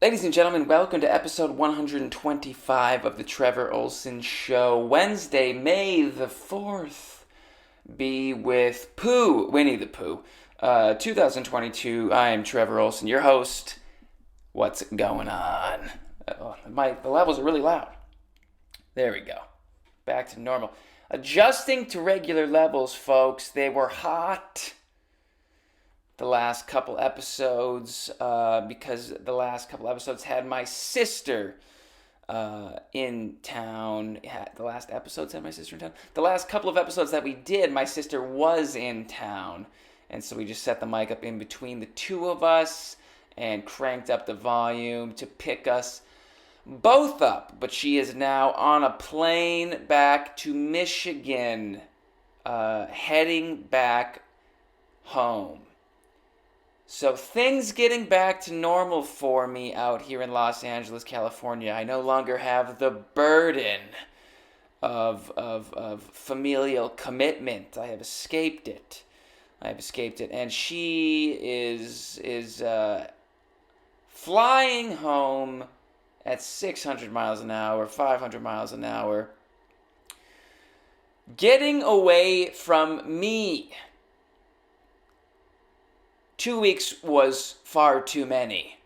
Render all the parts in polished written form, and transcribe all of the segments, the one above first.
Ladies and gentlemen, welcome to episode 125 of the Trevor Ohlsen Show. Wednesday, May the 4th. Be with Winnie the Pooh. 2022. I am Trevor Ohlsen, your host. What's going on? The levels are really loud. There we go. Back to normal. Adjusting to regular levels, folks. They were hot the last couple episodes because the last couple episodes had my sister in town. The last episodes had my sister in town. The last couple of episodes that we did, my sister was in town. And so we just set the mic up in between the two of us and cranked up the volume to pick us both up. But she is now on a plane back to Michigan, heading back home. So things getting back to normal for me out here in Los Angeles, California. I no longer have the burden of familial commitment. I have escaped it. And she is flying home at 600 miles an hour, 500 miles an hour, getting away from me. 2 weeks was far too many.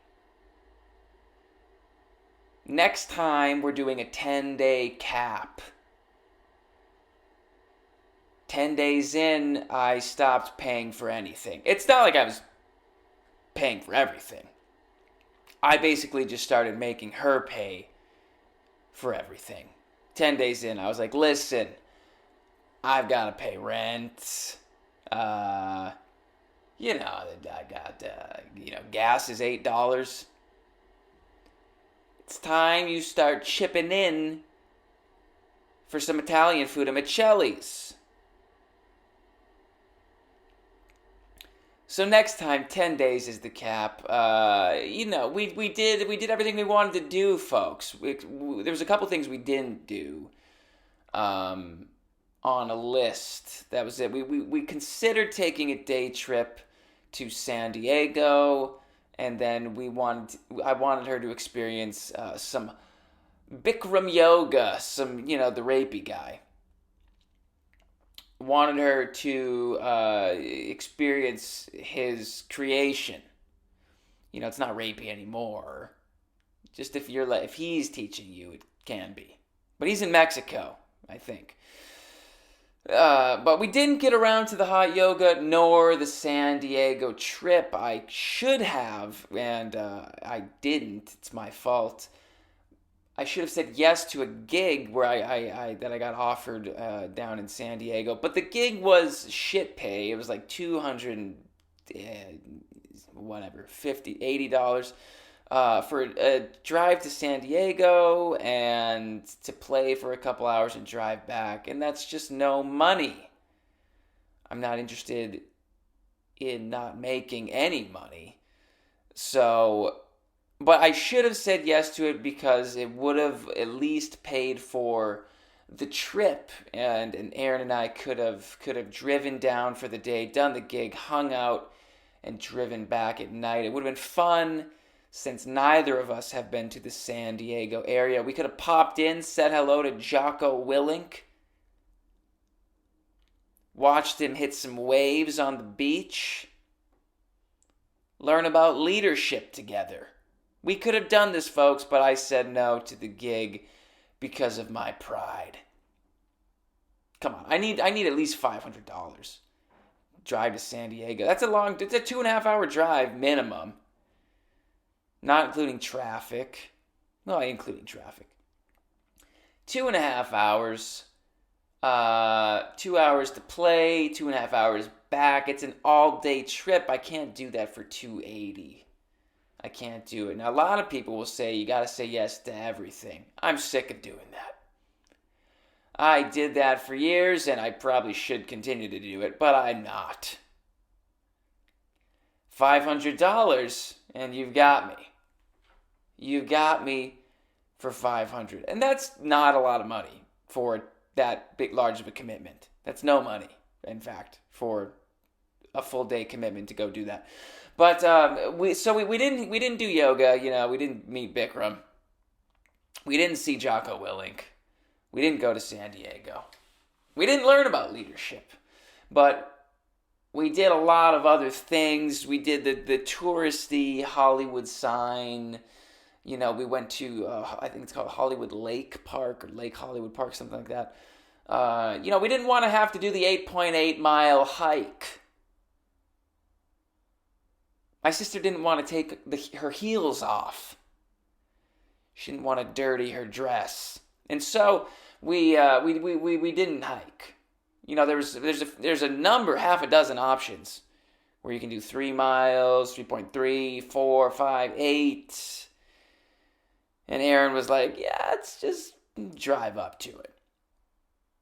Next time, we're doing a 10-day cap. 10 days in, I stopped paying for anything. It's not like I was paying for everything. I basically just started making her pay for everything. 10 days in, I was like, listen, I've got to pay rent. I got, gas is $8. It's time you start chipping in for some Italian food at Michelli's. So next time, 10 days is the cap. We did everything we wanted to do, folks. There was a couple things we didn't do. On a list. That was it. We considered taking a day trip to San Diego, and then I wanted her to experience some Bikram yoga, the rapey guy. Wanted her to experience his creation. It's not rapey anymore. Just if he's teaching you, it can be. But he's in Mexico, I think. But we didn't get around to the hot yoga nor the San Diego trip. I should have, and I didn't. It's my fault. I should have said yes to a gig where I got offered down in San Diego, but the gig was shit pay. It was like $200, $80 for a drive to San Diego and to play for a couple hours and drive back. And that's just no money. I'm not interested in not making any money. So, but I should have said yes to it because it would have at least paid for the trip. And Aaron and I could have driven down for the day, done the gig, hung out, and driven back at night. It would have been fun. Since neither of us have been to the San Diego area, we could have popped in, said hello to Jocko Willink, watched him hit some waves on the beach, learn about leadership together. We could have done this, folks, but I said no to the gig because of my pride. Come on, I need at least $500. Drive to San Diego. It's a 2.5-hour drive minimum. Not including traffic. Well, including traffic. 2.5 hours. 2 hours to play, 2.5 hours back. It's an all-day trip. I can't do that for $280. I can't do it. Now, a lot of people will say you got to say yes to everything. I'm sick of doing that. I did that for years, and I probably should continue to do it, but I'm not. $500, and you've got me. You got me for $500. And that's not a lot of money for that big, large of a commitment. That's no money, in fact, for a full day commitment to go do that. But we didn't do yoga. We didn't meet Bikram. We didn't see Jocko Willink. We didn't go to San Diego. We didn't learn about leadership. But we did a lot of other things. We did the touristy Hollywood sign. We went to, I think it's called Hollywood Lake Park or Lake Hollywood Park, something like that. We didn't want to have to do the 8.8 mile hike. My sister didn't want to take her heels off. She didn't want to dirty her dress. And so we didn't hike. There's a number, half a dozen options where you can do 3 miles, 3.3, 4, 5, 8. And Aaron was like, yeah, let's just drive up to it.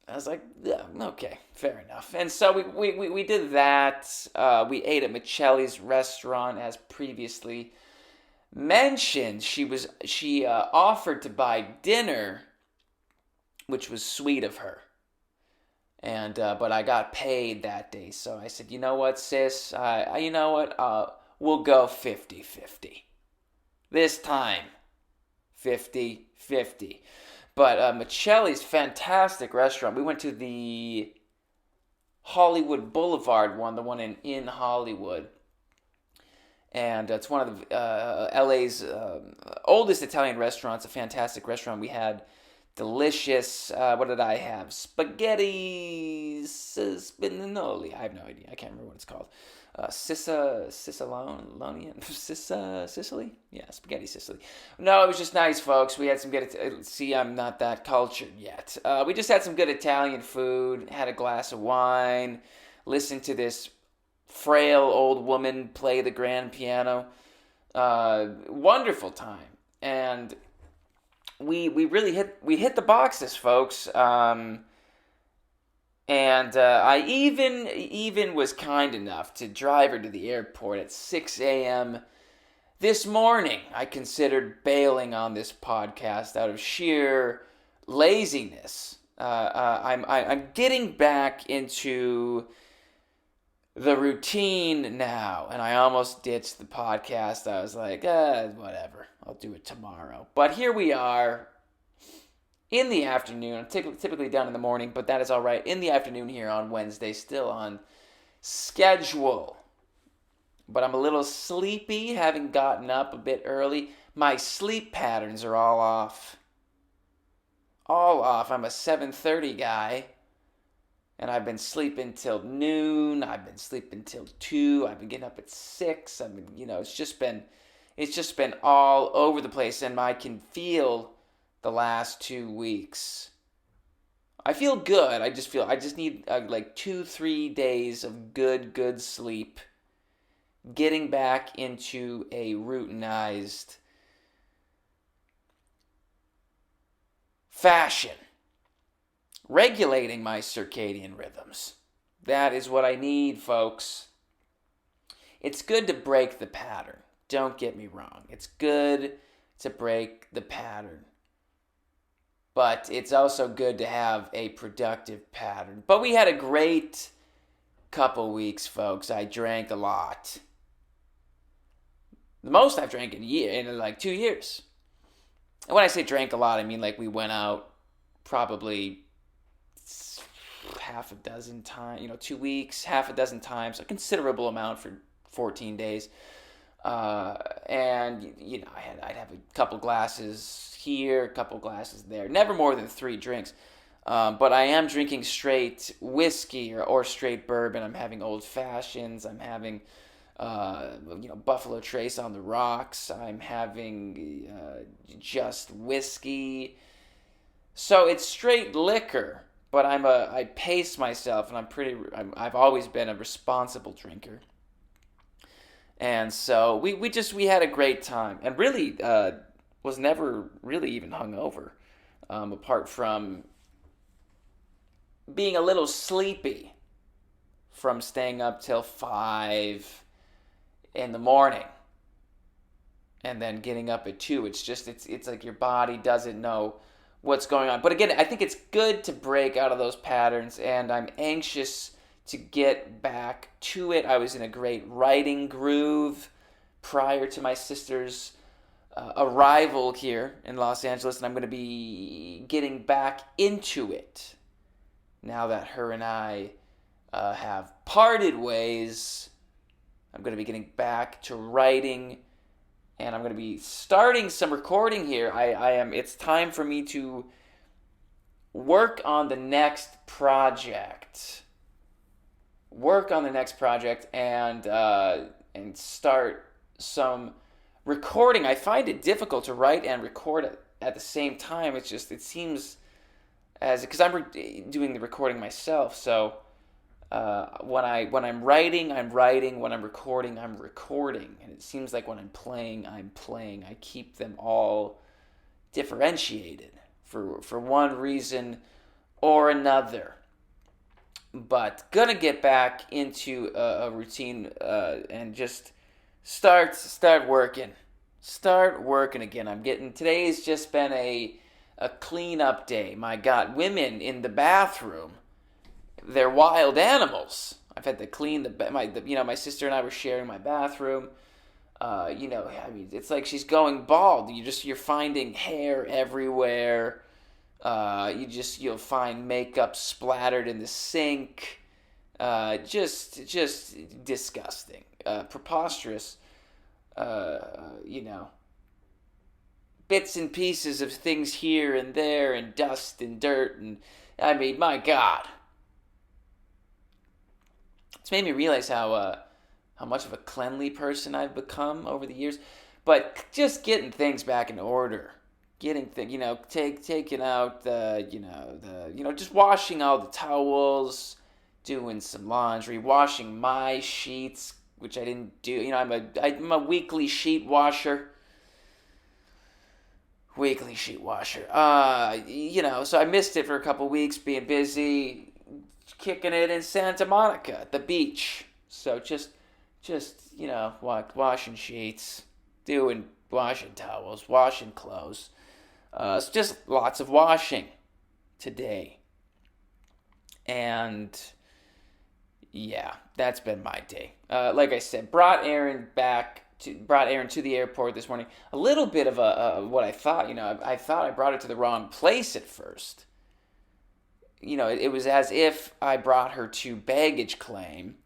I was like, yeah, okay, fair enough. And so we did that. We ate at Michelli's restaurant as previously mentioned. She offered to buy dinner, which was sweet of her. And but I got paid that day, so I said, you know what, sis? We'll go 50-50. This time, 50-50. But Michelli's fantastic restaurant. We went to the Hollywood Boulevard one, the one in Hollywood. And it's one of the LA's oldest Italian restaurants, a fantastic restaurant. We had delicious, what did I have? Spaghetti spinoli. I have no idea. I can't remember what it's called. Sicily? Yeah, spaghetti Sicily. No, it was just nice, folks. We had some good, see, I'm not that cultured yet. We just had some good Italian food, had a glass of wine, listened to this frail old woman play the grand piano. Wonderful time. And we really hit the boxes, folks. And I even was kind enough to drive her to the airport at 6 a.m. this morning. I considered bailing on this podcast out of sheer laziness. I'm getting back into the routine now, and I almost ditched the podcast. I was like, whatever, I'll do it tomorrow. But here we are. In the afternoon, I'm typically down in the morning, but that is all right. In the afternoon here on Wednesday, still on schedule. But I'm a little sleepy, having gotten up a bit early. My sleep patterns are all off. All off. I'm a 7:30 guy, and I've been sleeping till noon. I've been sleeping till 2. I've been getting up at 6. It's just been all over the place, and I can feel the last 2 weeks. I feel good. I just need like 2-3 days of good sleep. Getting back into a routinized fashion. Regulating my circadian rhythms. That is what I need, folks. It's good to break the pattern. Don't get me wrong. It's good to break the pattern. But it's also good to have a productive pattern. But we had a great couple weeks, folks. I drank a lot. The most I've drank in like 2 years. And when I say drank a lot, I mean like we went out probably half a dozen times, 2 weeks, half a dozen times, a considerable amount for 14 days. And I'd have a couple glasses here, a couple glasses there. Never more than 3 drinks. But I am drinking straight whiskey or straight bourbon. I'm having old fashions. I'm having, Buffalo Trace on the rocks. I'm having just whiskey. So it's straight liquor. But I pace myself, and I've always been a responsible drinker. And so we had a great time, and really was never really even hungover, apart from being a little sleepy from staying up till 5 in the morning, and then getting up at 2. It's like your body doesn't know what's going on. But again, I think it's good to break out of those patterns, and I'm anxious to get back to it. I was in a great writing groove prior to my sister's arrival here in Los Angeles, and I'm going to be getting back into it now that her and I have parted ways. I'm going to be getting back to writing, and I'm going to be starting some recording here. It's time for me to work on the next project. And start some recording. I find it difficult to write and record at the same time. It seems because I'm doing the recording myself. So when I'm writing, I'm writing. When I'm recording, I'm recording. And it seems like when I'm playing, I'm playing. I keep them all differentiated for one reason or another. But gonna get back into a routine and just start working. Start working again. Today's just been a cleanup day. My God, women in the bathroom, they're wild animals. I've had to clean my sister and I were sharing my bathroom. It's like she's going bald. You're finding hair everywhere. You'll find makeup splattered in the sink. Just disgusting. Preposterous. Bits and pieces of things here and there, and dust and dirt, and my God. It's made me realize how much of a cleanly person I've become over the years. But just getting things back in order. Getting things, taking out just washing all the towels, doing some laundry, washing my sheets, which I didn't do. I'm a weekly sheet washer. So I missed it for a couple weeks, being busy, kicking it in Santa Monica at the beach. So just washing sheets, washing towels, washing clothes. It's just lots of washing today. And yeah, that's been my day. Like I said, brought Aaron to the airport this morning. A little bit of what I thought. I thought I brought her to the wrong place at first. It was as if I brought her to baggage claim,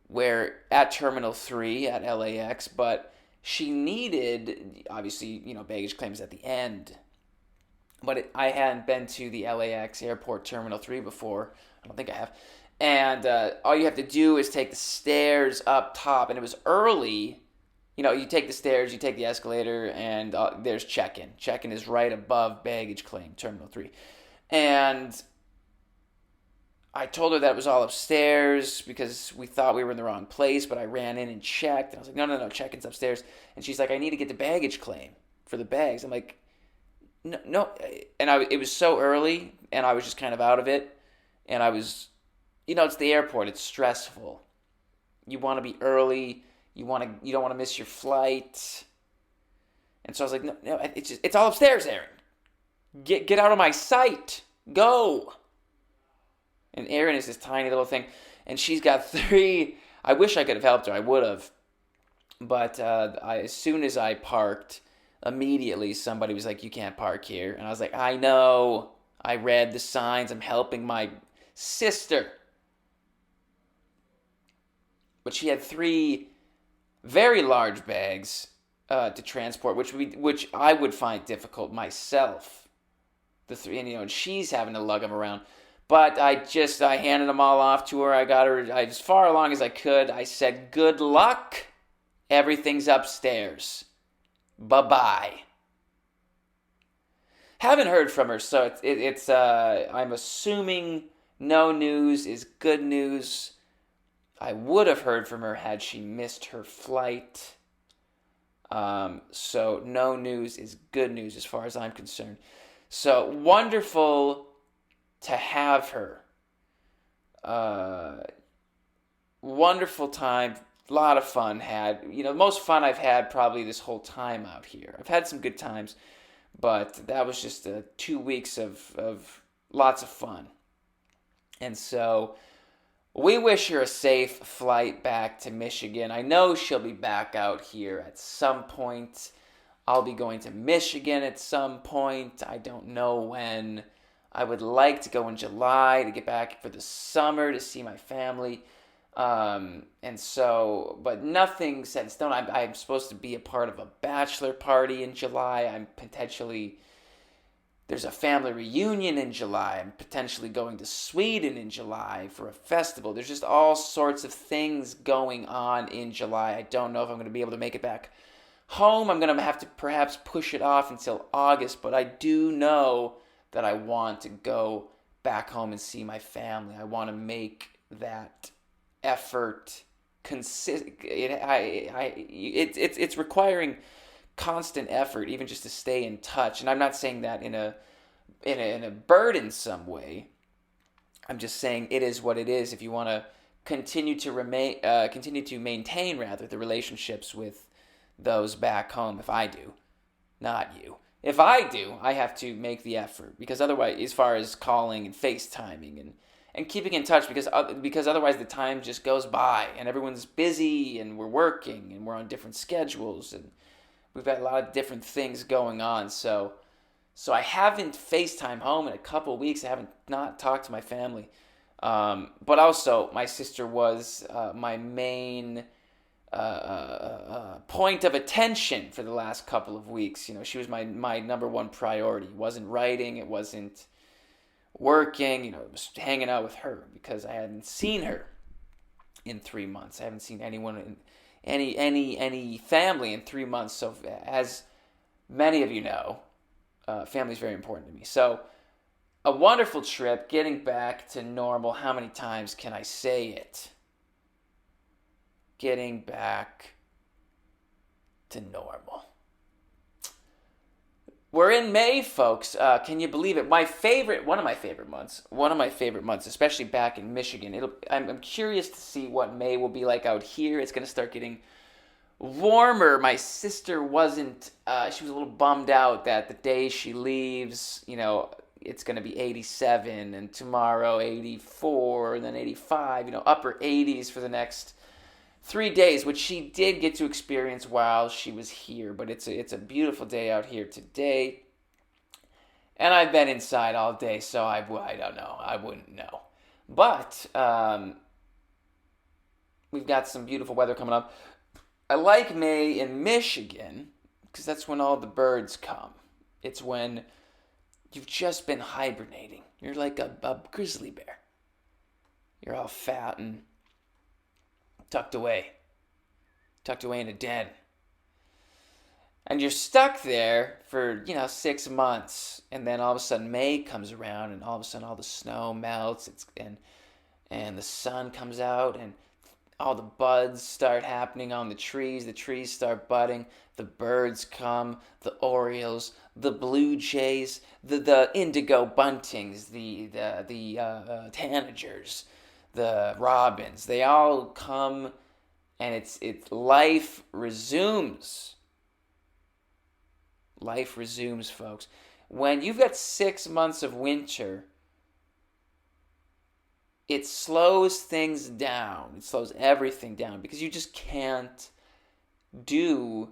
where at Terminal 3 at LAX, but she needed, obviously, baggage claims at the end. But I hadn't been to the LAX airport Terminal 3 before. I don't think I have. And all you have to do is take the stairs up top. And it was early. You take the stairs, you take the escalator, and there's check-in. Check-in is right above baggage claim, Terminal 3. And I told her that it was all upstairs because we thought we were in the wrong place, but I ran in and checked. And I was like, no, check-in's upstairs. And she's like, I need to get the baggage claim for the bags. I'm like, no. And it was so early, and I was just kind of out of it. And I was, it's the airport. It's stressful. You want to be early. You don't want to miss your flight. And so I was like, no, it's all upstairs, Aaron. Get out of my sight. Go. And Erin is this tiny little thing, and she's got 3. I wish I could have helped her. I would have. But as soon as I parked, immediately somebody was like, you can't park here. And I was like, I know. I read the signs. I'm helping my sister. But she had 3 very large bags to transport, which I would find difficult myself. The 3, and she's having to lug them around. But I handed them all off to her. I got her as far along as I could. I said, good luck. Everything's upstairs. Bye-bye. Haven't heard from her, so it's I'm assuming no news is good news. I would have heard from her had she missed her flight. So no news is good news as far as I'm concerned. So wonderful to have her. Wonderful time. A lot of fun had. The most fun I've had probably this whole time out here. I've had some good times, but that was just 2 weeks of lots of fun. And so We wish her a safe flight back to Michigan. I know she'll be back out here at some point. I'll be going to Michigan at some point. I don't know when. I would like to go in July to get back for the summer to see my family. But nothing set in stone. I'm supposed to be a part of a bachelor party in July. There's a family reunion in July. I'm potentially going to Sweden in July for a festival. There's just all sorts of things going on in July. I don't know if I'm going to be able to make it back home. I'm going to have to perhaps push it off until August, but I do know that I want to go back home and see my family. I want to make that effort it's requiring constant effort, even just to stay in touch. And I'm not saying that in a burdensome way. I'm just saying it is what it is. If you want to continue to maintain rather the relationships with those back home. If I do, not you. If I do, I have to make the effort, because otherwise, as far as calling and FaceTiming and keeping in touch, because otherwise the time just goes by and everyone's busy and we're working and we're on different schedules and we've got a lot of different things going on. So I haven't FaceTime home in a couple of weeks. I haven't not talked to my family. But also, my sister was my main point of attention for the last couple of weeks. You know, she was my number one priority. It wasn't writing. It wasn't working. You know, it was hanging out with her because I hadn't seen her in 3 months. I haven't seen anyone in any family in 3 months. So as many of you know, family is very important to me. So a wonderful trip, getting back to normal. How many times can I say it? Getting back to normal. We're in May, folks. Can you believe it? One of my favorite months, especially back in Michigan. I'm curious to see what May will be like out here. It's going to start getting warmer. My sister she was a little bummed out that the day she leaves, it's going to be 87, and tomorrow 84, and then 85, upper 80s for the next 3 days, which she did get to experience while she was here. But it's a beautiful day out here today, and I've been inside all day, so I don't know. I wouldn't know. But we've got some beautiful weather coming up. I like May in Michigan because that's when all the birds come. It's when you've just been hibernating. You're like a grizzly bear. You're all fat and tucked away in a den. And you're stuck there for, 6 months. And then all of a sudden May comes around, and all of a sudden all the snow melts, and the sun comes out, and all the buds start happening on the trees start budding, the birds come, the orioles, the blue jays, the indigo buntings, the tanagers, the robins, they all come, and it's life resumes. Life resumes, folks. When you've got 6 months of winter, it slows things down. It slows everything down because you just can't do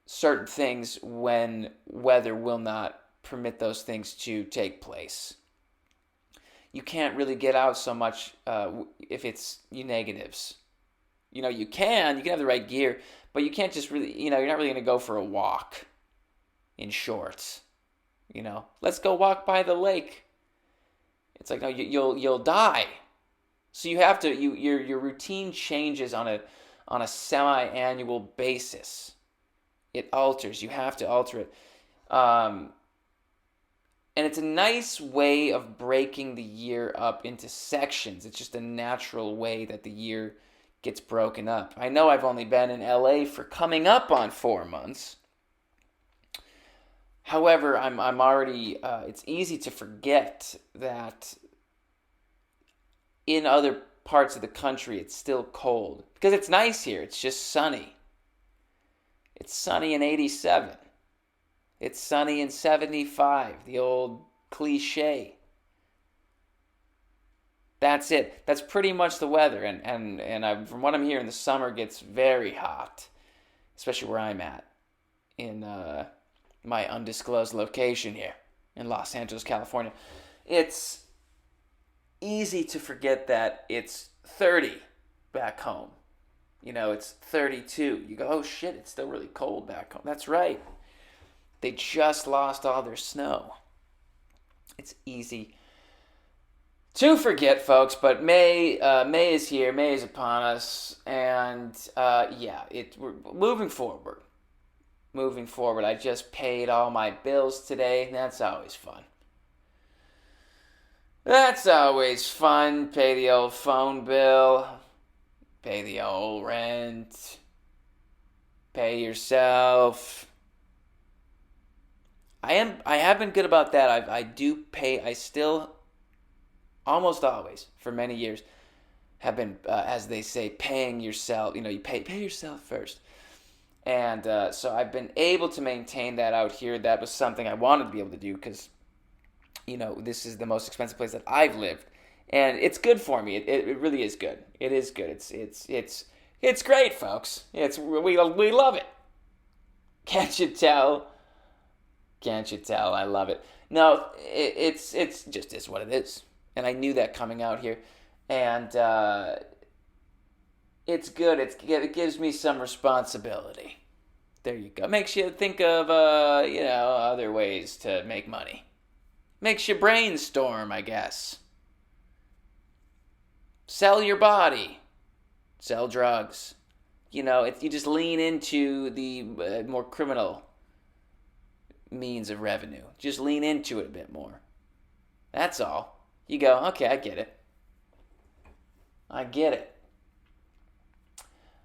certain things when weather will not permit those things to take place. You can't really get out so much if it's negatives. You can have the right gear, but you can't just really, you're not really going to go for a walk in shorts. Let's go walk by the lake. It's like, no, you'll die. So you have to, your routine changes on a semi-annual basis. It alters. You have to alter it. And it's a nice way of breaking the year up into sections. It's just a natural way that the year gets broken up. I know I've only been in LA for coming up on 4 months. However, I'm already, it's easy to forget that in other parts of the country it's still cold. Because it's nice here. It's just sunny. It's sunny in 87. It's sunny in 75, the old cliche. That's it. That's pretty much the weather. From what I'm hearing, the summer gets very hot, especially where I'm at in my undisclosed location here in Los Angeles, California. It's easy to forget that it's 30 back home. It's 32. You go, oh shit, it's still really cold back home. That's right. They just lost all their snow. It's easy to forget, folks, but May is here. May is upon us, and we're moving forward. Moving forward, I just paid all my bills today. That's always fun. Pay the old phone bill, pay the old rent, pay yourself. I have been good about that. I do pay. I still almost always for many years have been, as they say, paying yourself. You pay yourself first. And so I've been able to maintain that out here. That was something I wanted to be able to do because, this is the most expensive place that I've lived, and it's good for me. It really is good. It is good. It's great, folks. We love it. Can't you tell? Can't you tell? I love it. No, it's just is what it is, and I knew that coming out here, and it's good. It gives me some responsibility. There you go. Makes you think of other ways to make money. Makes you brainstorm, I guess. Sell your body. Sell drugs. You just lean into the more criminal means of revenue. Just lean into it a bit more. That's all. You go, okay, I get it.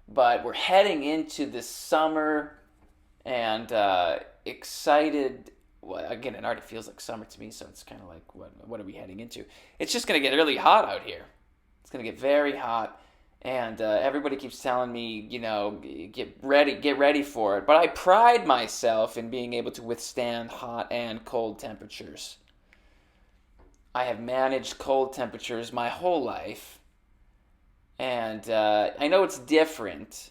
But we're heading into the summer and excited. Well, again, it already feels like summer to me, so it's kind of like, what are we heading into? It's just going to get really hot out here. It's going to get very hot, and everybody keeps telling me, get ready for it. But I pride myself in being able to withstand hot and cold temperatures. I have managed cold temperatures my whole life, and I know it's different,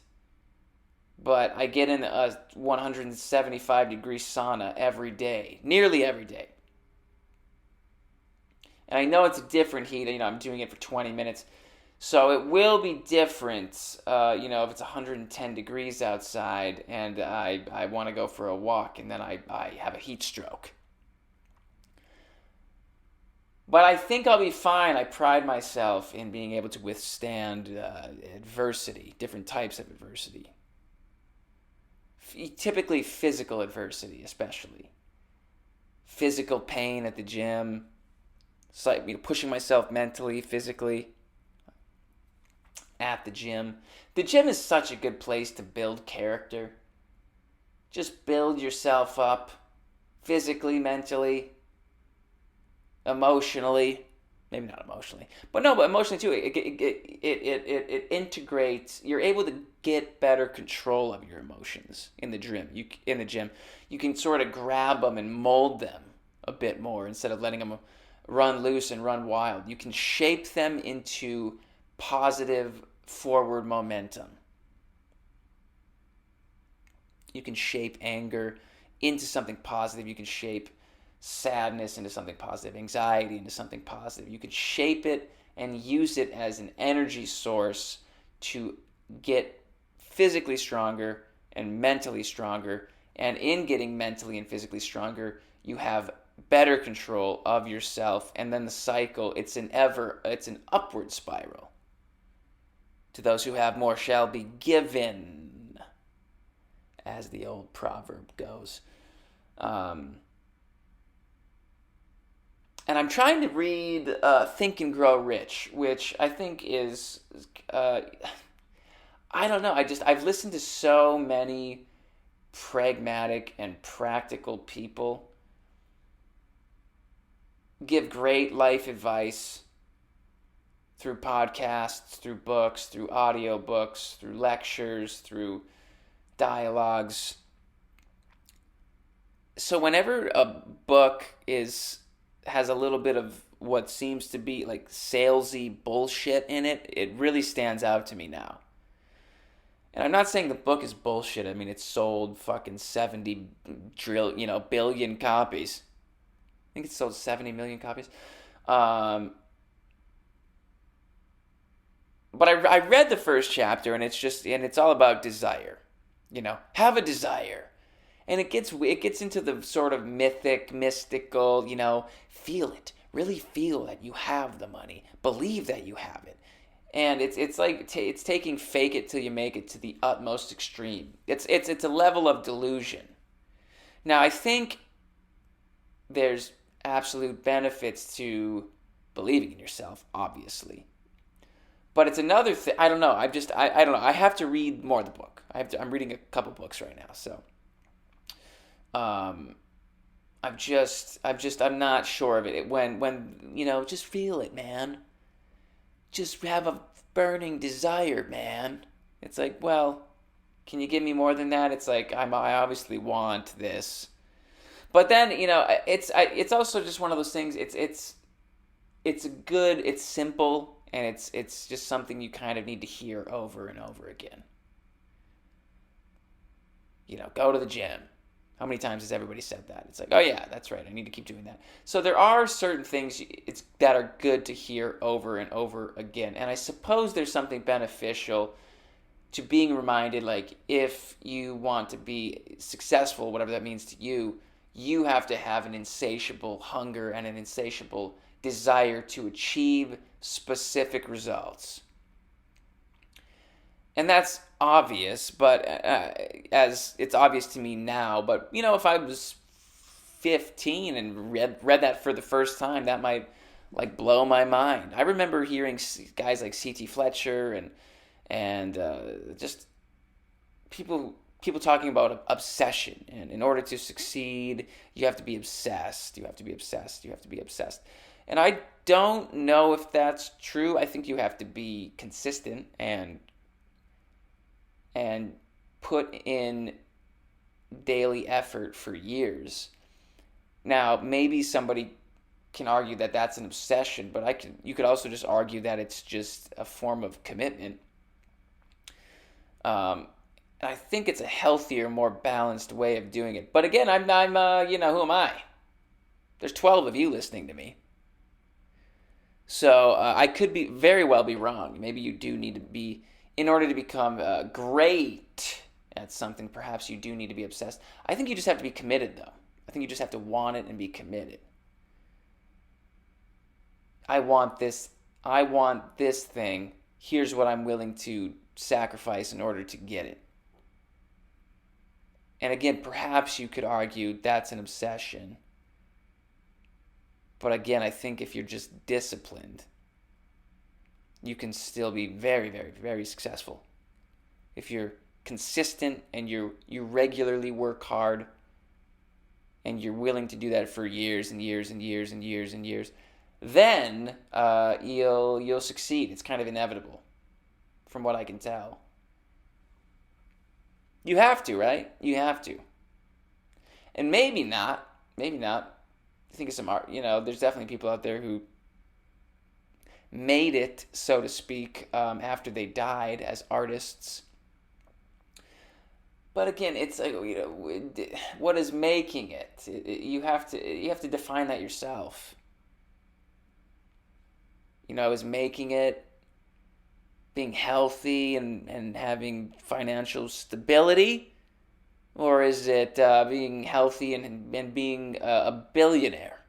but I get in a 175-degree sauna nearly every day. And I know it's a different heat. I'm doing it for 20 minutes. So it will be different, if it's 110 degrees outside and I want to go for a walk and then I have a heat stroke. But I think I'll be fine. I pride myself in being able to withstand adversity, different types of adversity. Typically physical adversity, especially. Physical pain at the gym. It's like pushing myself mentally, physically at the gym. The gym is such a good place to build character. Just build yourself up physically, mentally, emotionally. Maybe not emotionally, but emotionally too. It integrates. You're able to get better control of your emotions in the gym. You can sort of grab them and mold them a bit more instead of letting them run loose and run wild. You can shape them into positive forward momentum. You can shape anger into something positive. You can shape sadness into something positive, anxiety into something positive. You can shape it and use it as an energy source to get physically stronger and mentally stronger. And in getting mentally and physically stronger, you have better control of yourself. And then the cycle, it's an upward spiral. To those who have more shall be given, as the old proverb goes. And I'm trying to read Think and Grow Rich, which I think is, I don't know. I've listened to so many pragmatic and practical people give great life advice through podcasts, through books, through audiobooks, through lectures, through dialogues. So whenever a book has a little bit of what seems to be like salesy bullshit in it, it really stands out to me now. And I'm not saying the book is bullshit. I mean, it sold fucking 70 billion copies. I think it sold 70 million copies. But I read the first chapter, and it's all about desire. Have a desire. And it gets into the sort of mystical, feel it. Really feel that you have the money. Believe that you have it. And it's like it's taking fake it till you make it to the utmost extreme. It's a level of delusion. Now, I think there's absolute benefits to believing in yourself, obviously. But it's another thing. I don't know. I don't know. I have to read more of the book. I'm reading a couple books right now, so I'm not sure of it. When just feel it, man. Just have a burning desire, man. It's like, well, can you give me more than that? It's like I obviously want this, but then it's also just one of those things. It's good, it's simple, and it's just something you kind of need to hear over and over again. Go to the gym. How many times has everybody said that? It's like, oh yeah, that's right. I need to keep doing that. So there are certain things that are good to hear over and over again. And I suppose there's something beneficial to being reminded, like, if you want to be successful, whatever that means to you, you have to have an insatiable hunger and an insatiable desire to achieve specific results. And that's obvious, but as it's obvious to me now. But if I was 15 and read that for the first time, that might like blow my mind. I remember hearing guys like C.T. Fletcher and just people talking about obsession. And in order to succeed, you have to be obsessed. You have to be obsessed. You have to be obsessed. And I don't know if that's true. I think you have to be consistent and put in daily effort for years. Now, maybe somebody can argue that that's an obsession, but you could also just argue that it's just a form of commitment. And I think it's a healthier, more balanced way of doing it. But again, I'm who am I? There's 12 of you listening to me. So I could very well be wrong. Maybe you do need to be, in order to become great at something, perhaps you do need to be obsessed. I think you just have to be committed, though. I think you just have to want it and be committed. I want this thing. Here's what I'm willing to sacrifice in order to get it. And again, perhaps you could argue that's an obsession. But again, I think if you're just disciplined, you can still be very, very, very successful. If you're consistent and you regularly work hard and you're willing to do that for years and years and years and years and years, then you'll succeed. It's kind of inevitable, from what I can tell. You have to, right? You have to. And maybe not. Think of some art. There's definitely people out there who made it, so to speak, after they died as artists. But again, it's like, what is making it? You have to define that yourself. Is making it being healthy and having financial stability? Or is it being healthy and being a billionaire?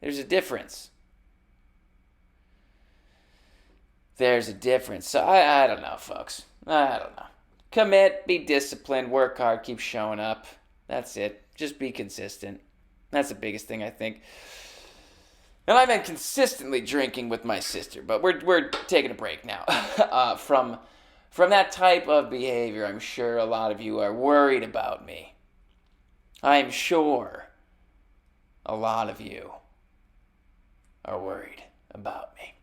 There's a difference. There's a difference. So I don't know, folks. I don't know. Commit, be disciplined, work hard, keep showing up. That's it. Just be consistent. That's the biggest thing, I think. And I've been consistently drinking with my sister, but we're taking a break now. From that type of behavior, I'm sure a lot of you are worried about me. I'm sure a lot of you are worried about me.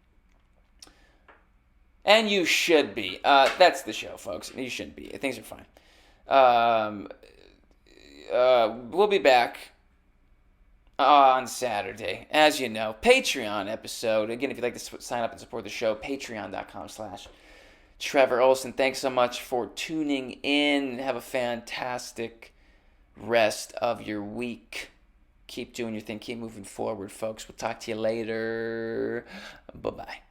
And you should be. That's the show, folks. You shouldn't be. Things are fine. We'll be back on Saturday. As you know, Patreon episode. Again, if you'd like to sign up and support the show, patreon.com/Trevor Ohlsen. Thanks so much for tuning in. Have a fantastic rest of your week. Keep doing your thing. Keep moving forward, folks. We'll talk to you later. Bye-bye.